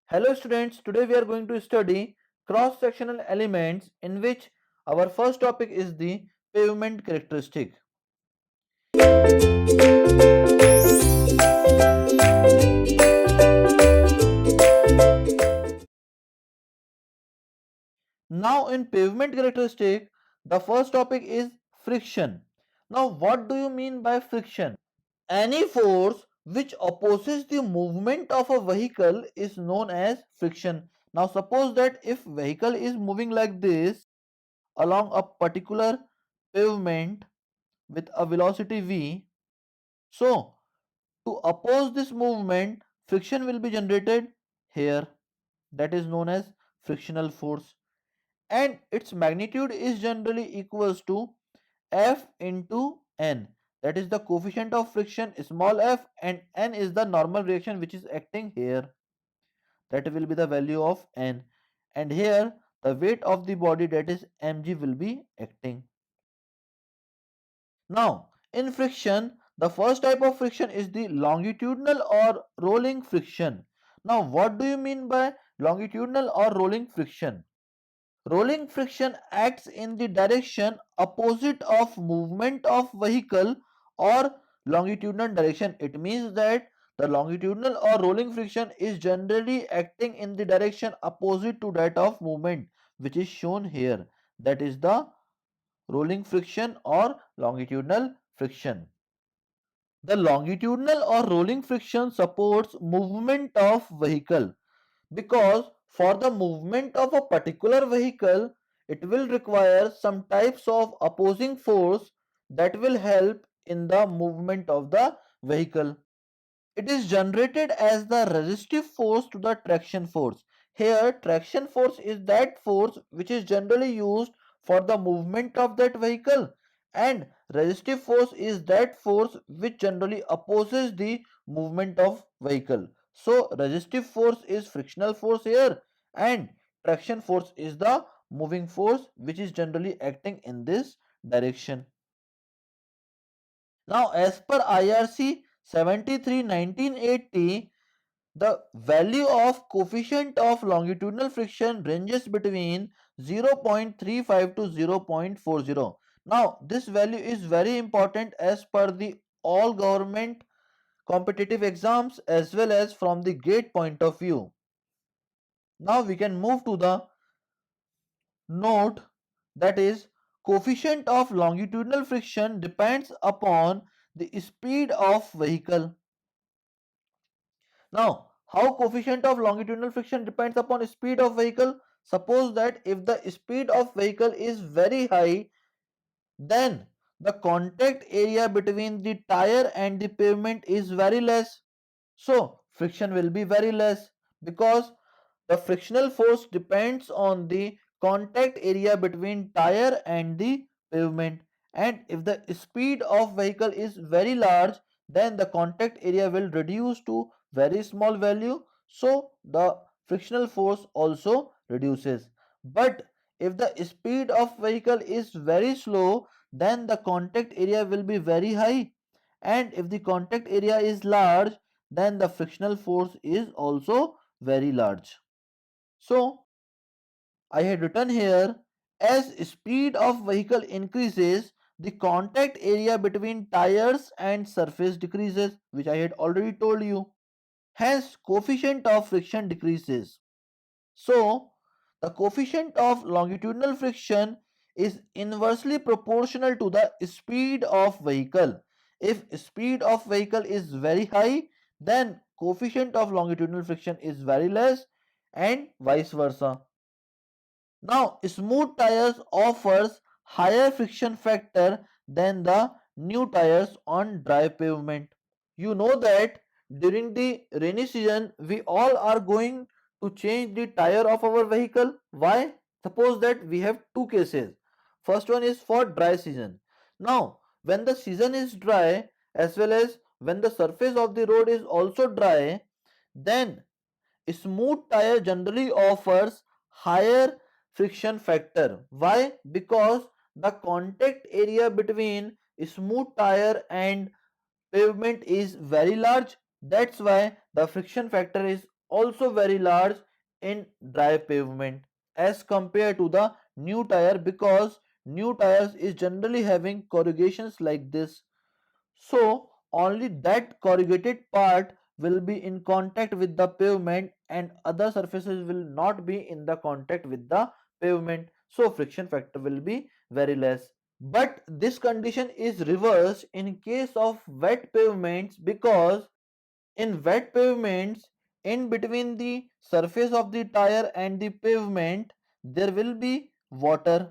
Hello students, today we are going to study cross-sectional elements in which our first topic is the pavement characteristic. Now in pavement characteristic, the first topic is friction. Now what do you mean by friction? Any force which opposes the movement of a vehicle is known as friction. Now suppose that if vehicle is moving like this along a particular pavement with a velocity v. So, to oppose this movement, friction will be generated here. That is known as frictional force. And its magnitude is generally equals to F into N. That is the coefficient of friction, small f, and N is the normal reaction which is acting here. That will be the value of N. And here, the weight of the body, that is mg, will be acting. Now, in friction, the first type of friction is the longitudinal or rolling friction. Now, what do you mean by longitudinal or rolling friction? Rolling friction acts in the direction opposite of movement of vehicle or longitudinal direction. It means that the longitudinal or rolling friction is generally acting in the direction opposite to that of movement, which is shown here. That is the rolling friction or longitudinal friction. The longitudinal or rolling friction supports movement of vehicle because for the movement of a particular vehicle it will require some types of opposing force that will help in the movement of the vehicle. It is generated as the resistive force to the traction force. Here, traction force is that force which is generally used for the movement of that vehicle, and resistive force is that force which generally opposes the movement of vehicle. So, resistive force is frictional force here, and traction force is the moving force which is generally acting in this direction. Now, as per IRC 73/1980, the value of coefficient of longitudinal friction ranges between 0.35 to 0.40. Now, this value is very important as per the all government competitive exams as well as from the gate point of view. Now, we can move to the note, that is coefficient of longitudinal friction depends upon the speed of vehicle. Now, how coefficient of longitudinal friction depends upon speed of vehicle? Suppose that if the speed of vehicle is very high, then the contact area between the tire and the pavement is very less. So, friction will be very less because the frictional force depends on the contact area between tire and the pavement. And if the speed of vehicle is very large, then the contact area will reduce to very small value. So the frictional force also reduces. But if the speed of vehicle is very slow, then the contact area will be very high. And if the contact area is large, then the frictional force is also very large. So I had written here, as speed of vehicle increases, the contact area between tires and surface decreases, which I had already told you. Hence, coefficient of friction decreases. So, the coefficient of longitudinal friction is inversely proportional to the speed of vehicle. If speed of vehicle is very high, then coefficient of longitudinal friction is very less and vice versa. Now, smooth tires offers higher friction factor than the new tires on dry pavement. You know that during the rainy season, we all are going to change the tire of our vehicle. Why? Suppose that we have two cases. First one is for dry season. Now, when the season is dry as well as when the surface of the road is also dry, then smooth tire generally offers higher friction factor. Why? Because the contact area between smooth tire and pavement is very large. That's why the friction factor is also very large in dry pavement as compared to the new tire, because new tires is generally having corrugations like this. So only that corrugated part will be in contact with the pavement and other surfaces will not be in the contact with the pavement. So friction factor will be very less. But this condition is reversed in case of wet pavements, because in wet pavements, in between the surface of the tire and the pavement, there will be water.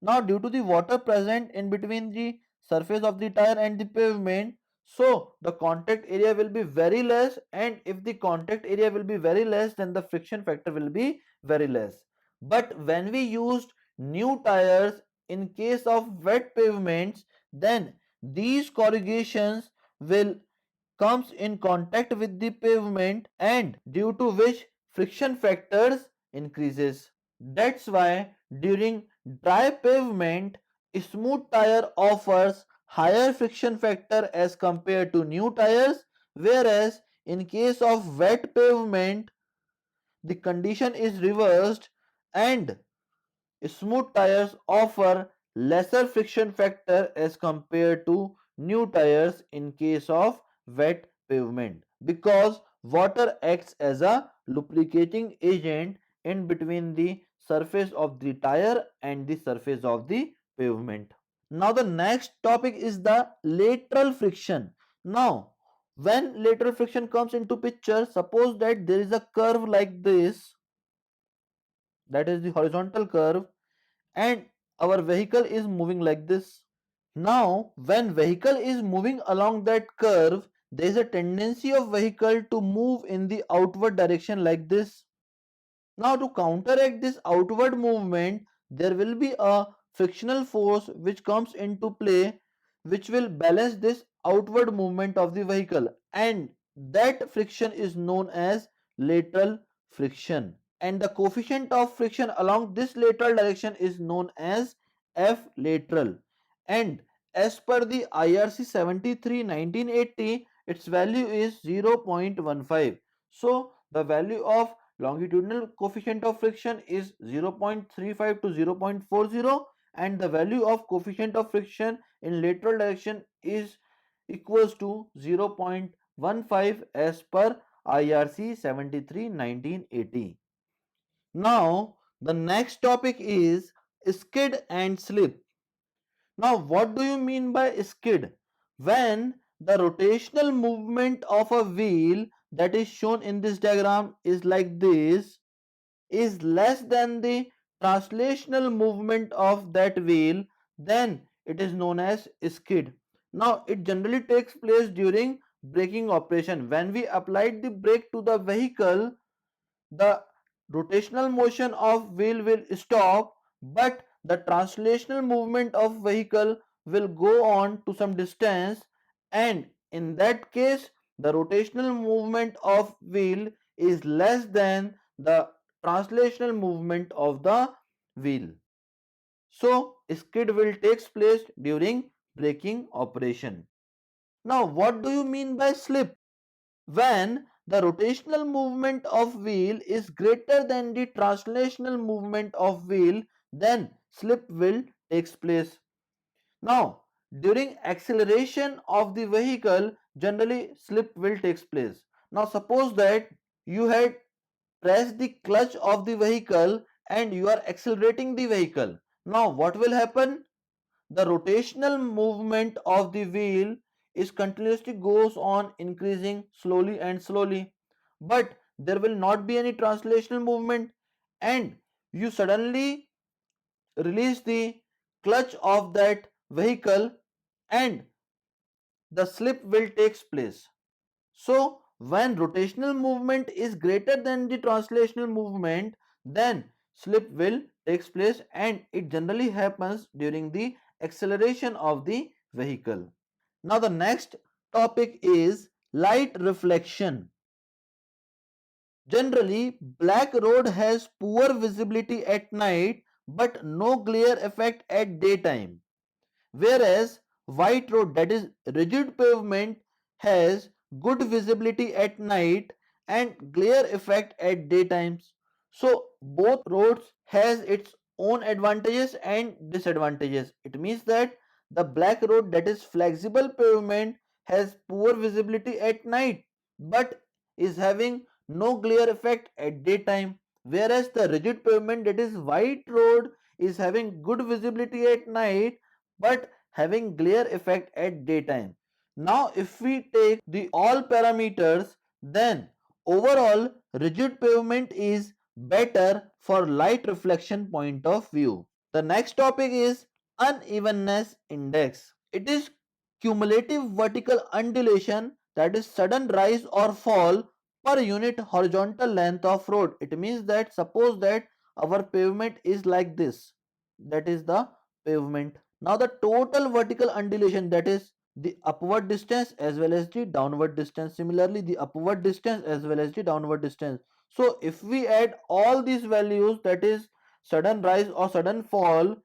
Now, due to the water present in between the surface of the tire and the pavement, so the contact area will be very less, and if the contact area will be very less, then the friction factor will be very less. But when we used new tires in case of wet pavements, then these corrugations will comes in contact with the pavement, and due to which friction factors increases. That's why during dry pavement, smooth tire offers higher friction factor as compared to new tires, whereas in case of wet pavement, the condition is reversed and smooth tires offer lesser friction factor as compared to new tires in case of wet pavement, because water acts as a lubricating agent in between the surface of the tire and the surface of the pavement. Now the next topic is the lateral friction. Now when lateral friction comes into picture, suppose that there is a curve like this, that is the horizontal curve, and our vehicle is moving like this. Now when vehicle is moving along that curve, there is a tendency of vehicle to move in the outward direction like this. Now to counteract this outward movement, there will be a frictional force which comes into play, which will balance this outward movement of the vehicle, and that friction is known as lateral friction, and the coefficient of friction along this lateral direction is known as F lateral, and as per the IRC 73/1980, its value is 0.15. So the value of longitudinal coefficient of friction is 0.35 to 0.40, and the value of coefficient of friction in lateral direction is equals to 0.15 as per IRC 73/1980. Now the next topic is skid and slip. Now what do you mean by skid? When the rotational movement of a wheel that is shown in this diagram is like this, is less than the translational movement of that wheel, then it is known as skid. Now it generally takes place during braking operation. When we applied the brake to the vehicle, the rotational motion of wheel will stop, but the translational movement of vehicle will go on to some distance, and in that case the rotational movement of wheel is less than the translational movement of the wheel. So skid will takes place during braking operation. Now what do you mean by slip? When the rotational movement of wheel is greater than the translational movement of wheel, then slip will takes place. Now during acceleration of the vehicle, generally slip will takes place. Now suppose that you had pressed the clutch of the vehicle and you are accelerating the vehicle. Now what will happen? The rotational movement of the wheel is continuously goes on increasing slowly and slowly, but there will not be any translational movement, and you suddenly release the clutch of that vehicle and the slip will takes place. So when rotational movement is greater than the translational movement, then slip will takes place, and it generally happens during the acceleration of the vehicle. Now the next topic is light reflection. Generally, black road has poor visibility at night but no glare effect at daytime, whereas white road, that is rigid pavement, has good visibility at night and glare effect at daytimes. So both roads has its own advantages and disadvantages. It means that the black road, that is flexible pavement, has poor visibility at night but is having no glare effect at daytime, whereas the rigid pavement, that is white road, is having good visibility at night but having glare effect at daytime. Now if we take the all parameters, then overall rigid pavement is better for light reflection point of view. The next topic is unevenness index. It is cumulative vertical undulation, that is sudden rise or fall per unit horizontal length of road. It means that suppose that our pavement is like this, that is the pavement. Now the total vertical undulation, that is the upward distance as well as the downward distance. Similarly, the upward distance as well as the downward distance. So if we add all these values, that is sudden rise or sudden fall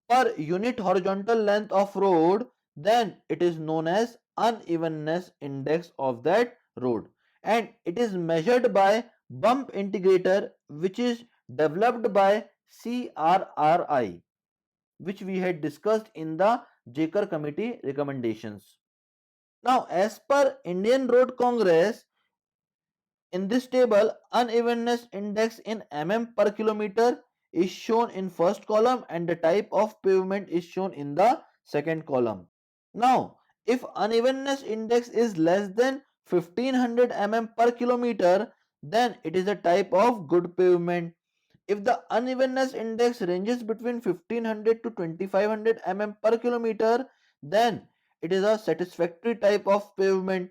per unit horizontal length of road, then it is known as unevenness index of that road, and it is measured by bump integrator, which is developed by CRRI, which we had discussed in the Jaker committee recommendations. Now as per Indian Road Congress, in this table, unevenness index in mm per kilometer is shown in first column and the type of pavement is shown in the second column. Now, if unevenness index is less than 1500 mm per kilometer, then it is a type of good pavement. If the unevenness index ranges between 1500 to 2500 mm per kilometer, then it is a satisfactory type of pavement.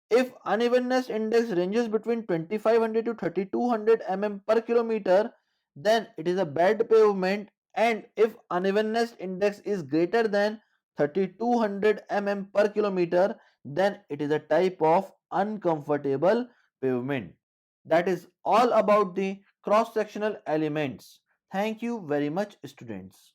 If unevenness index ranges between 2500 to 3200 mm per kilometer, then it is a bad pavement, and if unevenness index is greater than 3200 mm per kilometer, then it is a type of uncomfortable pavement. That is all about the cross sectional elements. Thank you very much, students.